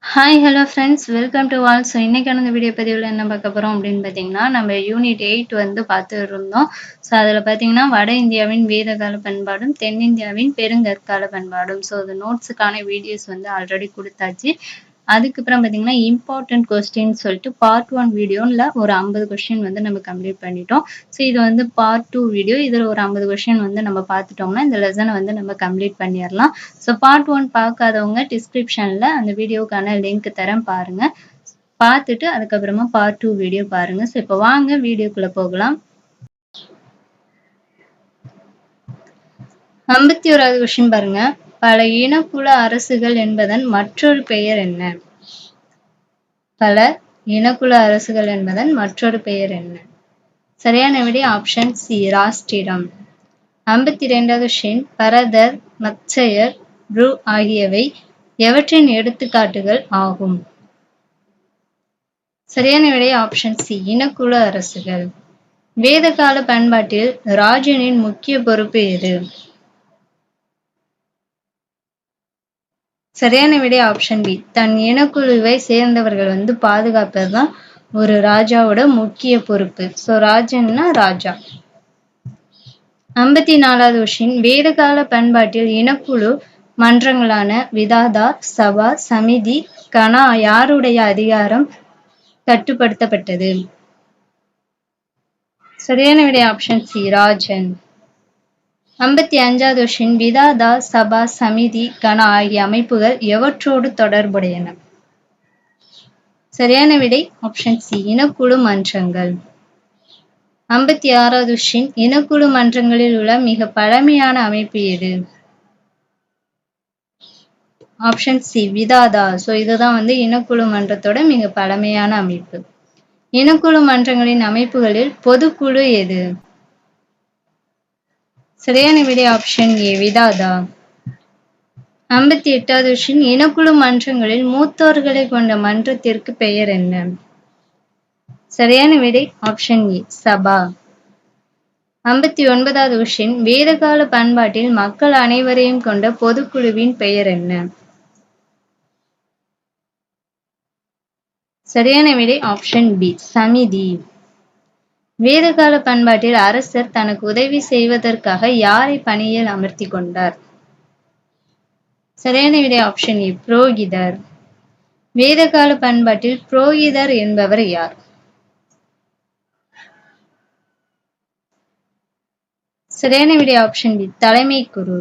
Hi hello friends welcome to all. So இன்றைக்கான இந்த video பதிவில் என்ன பார்க்க போகிறோம் அப்படின்னு பார்த்தீங்கன்னா, நம்ம யூனிட் 8 வந்து பார்த்துட்டு இருந்தோம். ஸோ அதில் பார்த்தீங்கன்னா வட இந்தியாவின் வேதகால பண்பாடும் தென்னிந்தியாவின் பெருங்கற்கால பண்பாடும். ஸோ அது நோட்ஸுக்கான வீடியோஸ் வந்து ஆல்ரெடி கொடுத்தாச்சு. அதுக்கப்புறம் பார்த்தீங்கன்னா இம்பார்ட்டன்ட் கொஸ்டின் சொல்லிட்டு பார்ட் 1 வீடியோவில் ஒரு 50 கொஸ்டின் வந்து நம்ம கம்ப்ளீட் பண்ணிட்டோம். ஸோ இது வந்து பார்ட் 2 வீடியோ. இதில் ஒரு 50 கொஸ்டின் வந்து நம்ம பார்த்துட்டோம்னா இந்த லெசனை வந்து நம்ம கம்ப்ளீட் பண்ணிடலாம். ஸோ பார்ட் 1 பார்க்காதவங்க டிஸ்கிரிப்ஷனில் அந்த வீடியோக்கான லிங்க் தரேன் பாருங்க. பார்த்துட்டு அதுக்கப்புறமா பார்ட் 2 வீடியோ பாருங்க. ஸோ இப்போ வாங்க வீடியோக்குள்ள போகலாம். 51வது கொஸ்டின் பாருங்க. பல இனக்குல அரசுகள் என்பதன் மற்றொரு பெயர் என்ன? பல இனக்குல அரசுகள் என்பதன் மற்றொரு பெயர் என்ன? சரியான விடை ஆப்ஷன் சி, ராஷ்டிரம். 52வது கொஸ்டின். பரதர், மத்சயர், ப்ரு ஆகியவை எவற்றின் எடுத்துக்காட்டுகள் ஆகும்? சரியான விடை ஆப்ஷன் சி, இனக்குல அரசுகள். வேதகால பண்பாட்டில் ராஜனின் முக்கிய பொறுப்பு எது? சரியான விடை ஆப்ஷன் பி, தன் இனக்குழுவை சேர்ந்தவர்கள் வந்து பாதுகாப்பதுதான் ஒரு ராஜாவோட முக்கிய பொறுப்பு. ஸோ ராஜன்னா ராஜா. 54வது கொஸ்டின். வேதகால பண்பாட்டில் இனக்குழு மன்றங்களான விதாதா, சபா, சமிதி, கணா யாருடைய அதிகாரம் கட்டுப்படுத்தப்பட்டது? சரியான விடை ஆப்ஷன் சி, ராஜன். 55வது கொஸ்டின். விதாதா, சபா, சமிதி, கணா ஆகிய அமைப்புகள் எவற்றோடு தொடர்புடையன? சரியான விடை ஆப்ஷன் சி, இனக்குழு மன்றங்கள். 56வது கொஸ்டின். இனக்குழு மன்றங்களில் உள்ள மிக பழமையான அமைப்பு எது? Option C, விதாதா. ஸோ இதுதான் வந்து இனக்குழு மன்றத்தோட மிக பழமையான அமைப்பு. இனக்குழு மன்றங்களின் அமைப்புகளில் பொதுக்குழு எது? சரியான விடை ஆப்ஷன் ஏ, விதாதா. 58வது கொஸ்டின். இனக்குழு மன்றங்களில் மூத்தோர்களை கொண்ட மன்றத்திற்கு பெயர் என்ன? சரியான விடை ஆப்ஷன் ஏ, சபா. 59வது கொஸ்டின். வேதகால பண்பாட்டில் மக்கள் அனைவரையும் கொண்ட பொதுக்குழுவின் பெயர் என்ன? சரியான விடை ஆப்ஷன் பி, சமிதி. வேதகால பண்பாட்டில் அரசர் தனக்கு உதவி செய்வதற்காக யாரை பணியில் அமர்த்தி கொண்டார்? சரியான விடை ஆப்ஷன் ஏ, புரோகிதர். வேதகால பண்பாட்டில் புரோகிதர் என்பவர் யார்? சரியான விடை ஆப்ஷன் பி, தலைமை குரு.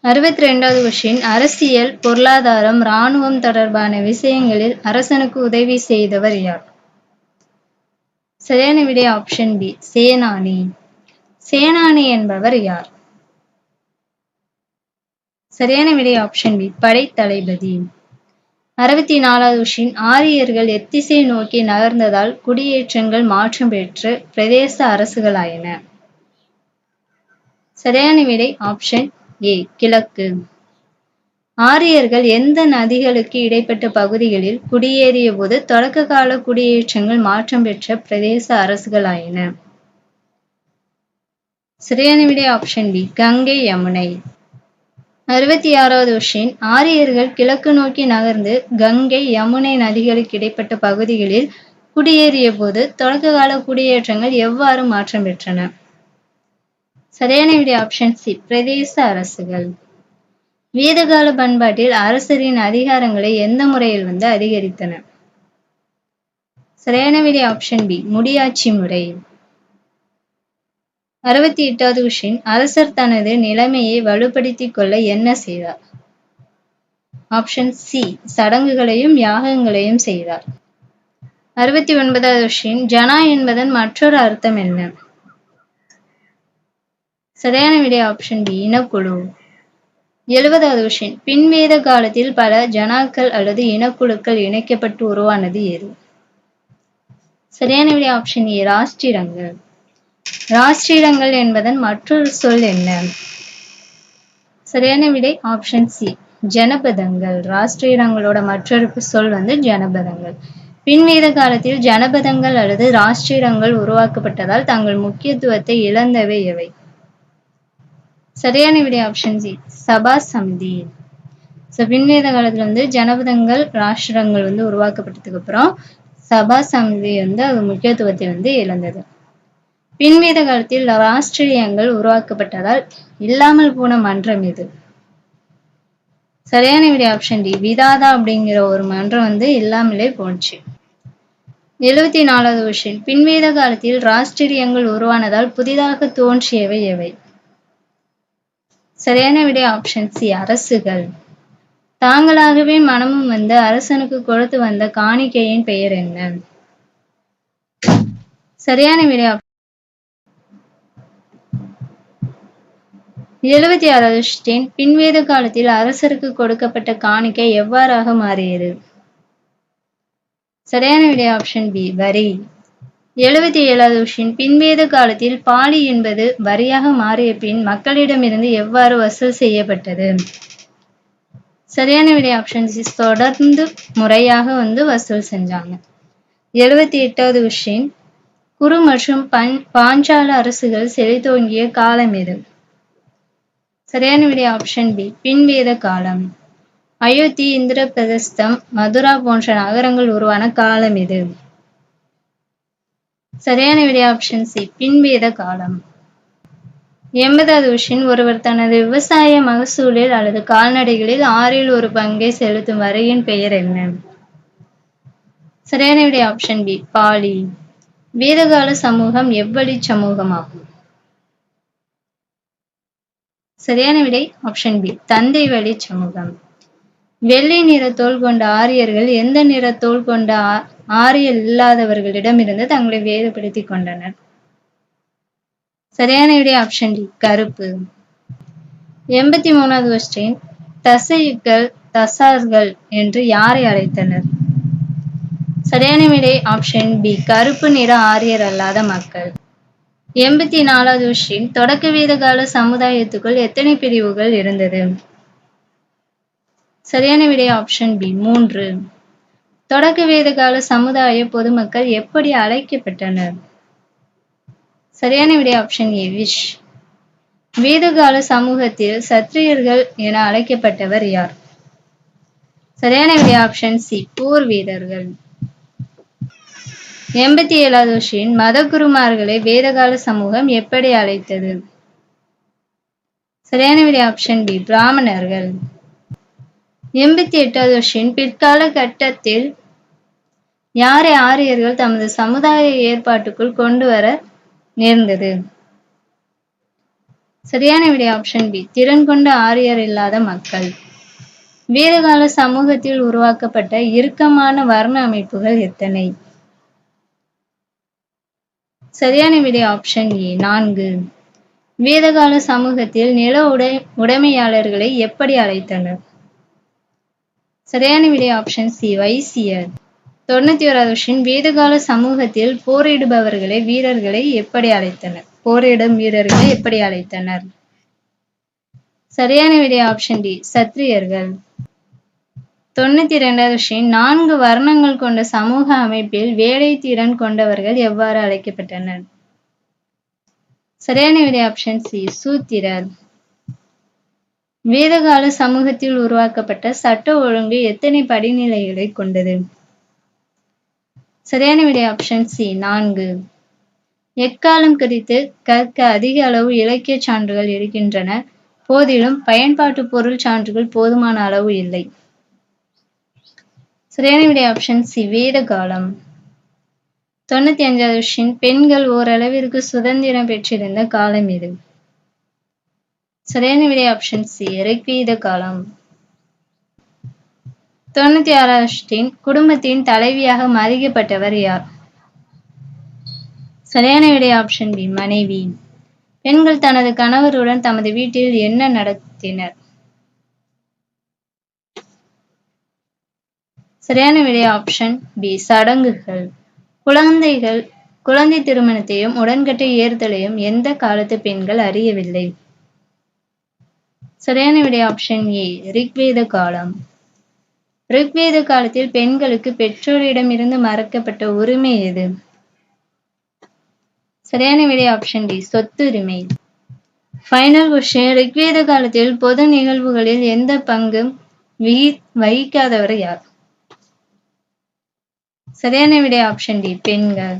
62வது கொஸ்டின். அரசியல், பொருளாதாரம், இராணுவம் தொடர்பான விஷயங்களில் அரசனுக்கு உதவி செய்தவர் யார்? சரியான விடை ஆப்ஷன் பி, சேனானி. சேனானி என்பவர் யார்? சரியான விடை ஆப்ஷன் பி, படைத்தளபதி. 64வது கொஸ்டின். ஆரியர்கள் எத்திசை நோக்கி நகர்ந்ததால் குடியேற்றங்கள் மாற்றம் பெற்று பிரதேச அரசுகளாயின? சரியான விடை ஆப்ஷன் ஏ, கிழக்கு. ஆரியர்கள் எந்த நதிகளுக்கு இடைப்பட்ட பகுதிகளில் குடியேறிய போது தொடக்க கால குடியேற்றங்கள் மாற்றம் பெற்ற பிரதேச அரசுகளாயின? சரியான விடை ஆப்ஷன் பி, கங்கை, யமுனை. 66வது கொஸ்டின். ஆரியர்கள் கிழக்கு நோக்கி நகர்ந்து கங்கை, யமுனை நதிகளுக்கு இடைப்பட்ட பகுதிகளில் குடியேறிய போது தொடக்க கால குடியேற்றங்கள் எவ்வாறு மாற்றம் பெற்றன? சரியான விடை ஆப்ஷன் சி, பிரதேச அரசுகள். வேதகால பண்பாட்டில் அரசரின் அதிகாரங்களை எந்த முறையில் வந்து அதிகரித்தன? சரியான விடை ஆப்ஷன் பி, முடியாட்சி முறை. 68வது கொஸ்டின். அரசர் தனது நிலைமையை வலுப்படுத்திக் கொள்ள என்ன செய்தார்? ஆப்ஷன் சி, சடங்குகளையும் யாகங்களையும் செய்தார். 69வது கொஸ்டின். ஜனா என்பதன் மற்றொரு அர்த்தம் என்ன? சரியான விடை ஆப்ஷன் பி, இனக்குழு. 70வது கொஸ்டின். பின்வேத காலத்தில் பல ஜனாக்கள் அல்லது இனக்குழுக்கள் இணைக்கப்பட்டு உருவானது எது? சரியான விடை ஆப்ஷன் ஏ, ராஷ்டிரங்கள். ராஷ்டிரங்கள் என்பதன் மற்றொரு சொல் என்ன? சரியான விடை ஆப்ஷன் சி, ஜனபதங்கள். ராஷ்டிரங்களோட மற்றொரு சொல் வந்து ஜனபதங்கள். பின்வேத காலத்தில் ஜனபதங்கள் அல்லது ராஷ்டிரங்கள் உருவாக்கப்பட்டதால் தங்கள் முக்கியத்துவத்தை இழந்தவை எவை? சரியான விடை ஆப்ஷன் சி, சபா, சமிதி. பின்வேத காலத்துல வந்து ஜனபதங்கள் ராஷ்டிரங்கள் வந்து உருவாக்கப்பட்டதுக்கு அப்புறம் சபா சமிதி வந்து அது முக்கியத்துவத்தை வந்து இழந்தது. பின்வேத காலத்தில் ராஷ்டிரியங்கள் உருவாக்கப்பட்டதால் இல்லாமல் போன மன்றம் எது? சரியான விடை ஆப்ஷன் டி. விதாதா அப்படிங்கிற ஒரு மன்றம் வந்து இல்லாமலே போச்சு. 74வது கொஸ்டின். பின்வேத காலத்தில் ராஷ்டிரியங்கள் உருவானதால் புதிதாக தோன்றியவை எவை? சரியான விடை ஆப்ஷன் சி. அரசுகள். தாங்களாகவே மனமும் வந்து அரசனுக்கு கொடுத்து வந்த காணிக்கையின் பெயர் என்ன? சரியான விடை 76வது கொஸ்டின். பின்வேத காலத்தில் அரசருக்கு கொடுக்கப்பட்ட காணிக்கை எவ்வாறாக மாறியது? சரியான விடை ஆப்ஷன் பி. வரி. 77வது கொஸ்டின். பின்வேத காலத்தில் பாலி என்பது வரியாக மாறிய பின் மக்களிடமிருந்து எவ்வாறு வசூல் செய்யப்பட்டது? சரியான விடை ஆப்ஷன் சி. தொடர்ந்து முறையாக வந்து வசூல் செஞ்சாங்க. 78வது கொஸ்டின். குரு மற்றும் பாஞ்சால அரசுகள் செழித்தோங்கிய காலம் எது? சரியான விடை ஆப்ஷன் பி. பின்வேத காலம். அயோத்தி, இந்திரபிரதஸ்தம், மதுரா போன்ற நகரங்கள் உருவான காலம் எது? சரியான விடை ஆப்ஷன் சி. பின்வேத காலம். 80வது கொஸ்டின். ஒருவர் தனது விவசாய மகசூலில் அல்லது கால்நடைகளில் 6ல் 1 பங்கை செலுத்தும் வரியின் பெயர் என்ன? சரியான விடை ஆப்ஷன் பி. பாலி. வேதகால சமூகம் எவ்வழி சமூகமாகும்? சரியான விடை ஆப்ஷன் பி. தந்தை வழி சமூகம். வெள்ளை நிற தோல் கொண்ட ஆரியர்கள் எந்த நிற தோல் கொண்ட ஆரியர் இல்லாதவர்களிடமிருந்து தங்களை வேறுபடுத்திக் கொண்டனர்? சரியான விடை ஆப்ஷன் டி. கருப்பு. 83வது கொஸ்டின். தசைகள் தசார்கள் என்று யாரை அழைத்தனர்? சரியான விடை ஆப்ஷன் பி. கருப்பு நிற ஆரியர் அல்லாத மக்கள். 84வது கொஸ்டின். தொடக்க வேத கால சமுதாயத்துக்குள் எத்தனை பிரிவுகள் இருந்தது? சரியான விடை ஆப்ஷன் பி. 3. தொடக்க வேத கால சமுதாய பொதுமக்கள் எப்படி அழைக்கப்பட்டனர்? சரியான விடை ஆப்ஷன் ஏ. விஷ். வேதகால சமூகத்தில் சத்திரியர்கள் என அழைக்கப்பட்டவர் யார்? சரியான விடை ஆப்ஷன் சி. போர் வீரர்கள். 87வது கொஸ்டின். மத குருமார்களை வேதகால சமூகம் எப்படி அழைத்தது? சரியான விடை ஆப்ஷன் பி. பிராமணர்கள். 88வது கொஸ்டின். பிற்கால கட்டத்தில் யாரை ஆரியர்கள் தமது சமுதாய ஏற்பாட்டுக்குள் கொண்டு வர நேர்ந்தது? சரியான விடை ஆப்ஷன் பி. திறன் கொண்ட ஆரியர் இல்லாத மக்கள். வேதகால சமூகத்தில் உருவாக்கப்பட்ட இறுக்கமான வர்ண அமைப்புகள் எத்தனை? சரியான விடை ஆப்ஷன் ஏ. 4. வேதகால சமூகத்தில் நில உடைமையாளர்களை எப்படி அழைத்தனர்? சரியான விடை ஆப்ஷன் சி. வைசியர். 91வது கொஸ்டின். வேதகால சமூகத்தில் போரிடுபவர்களை வீரர்களை எப்படி அழைத்தனர்? போரிடும் வீரர்களை எப்படி அழைத்தனர்? சரியான விடை ஆப்ஷன் டி. சத்திரியர்கள். 92வது கொஸ்டின். 4 வர்ணங்கள் கொண்ட சமூக அமைப்பில் வேலை திறன் கொண்டவர்கள் எவ்வாறு அழைக்கப்பட்டனர்? சரியான விடை ஆப்ஷன் சி. சூத்திரர். வேதகால சமூகத்தில் உருவாக்கப்பட்ட சட்ட ஒழுங்கு எத்தனை படிநிலைகளை கொண்டது? சரியான விடை ஆப்ஷன் சி. 4. எக்காலம் குறித்து கற்க அதிக அளவு இலக்கிய சான்றுகள் இருக்கின்றன போதிலும் பயன்பாட்டு பொருள் சான்றுகள் போதுமான அளவு இல்லை. சரியான விடை ஆப்ஷன் சி. வேத காலம். 95வது கொஸ்டின். பெண்கள் ஓரளவிற்கு சுதந்திரம் பெற்றிருந்த காலம் எது? சரியான விடை ஆப்ஷன் சி. ரிக்வேத காலம். 96வது கொஸ்டின். குடும்பத்தின் தலைவியாக மதிக்கப்பட்டவர் யார்? சரியான விடை ஆப்ஷன் பி. மனைவி. பெண்கள் தனது கணவருடன் தமது வீட்டில் என்ன நடத்தினர்? சரியான விடை ஆப்ஷன் பி. சடங்குகள். குழந்தை திருமணத்தையும் உடன்கட்டை ஏறுதலையும் எந்த காலத்து பெண்கள் அறியவில்லை? சரியான விடை ஆப்ஷன் ஏ. ரிக்வேத காலம். ரிக்வேத காலத்தில் பெண்களுக்கு பெற்றோரிடமிருந்து மறக்கப்பட்ட உரிமை எது? சரியான விடை ஆப்ஷன் டி. சொத்துரிமை. Final question. ரிக்வேத காலத்தில் பொது நிகழ்வுகளில் எந்த பங்கும் வகிக்காதவர் யார்? சரியான விடை ஆப்ஷன் டி பெண்கள்.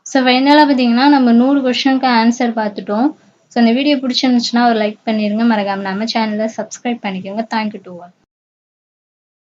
ஸோ ஃபைனலாக பார்த்தீங்கன்னா நம்ம 100 கொஸ்டினுக்கு ஆன்சர் பார்த்துட்டோம். ஸோ இந்த வீடியோ பிடிச்சிருந்துச்சுன்னா ஒரு லைக் பண்ணிடுங்க. மறக்காம நம்ம சேனலை சப்ஸ்கிரைப் பண்ணிக்கோங்க. Thank you to all.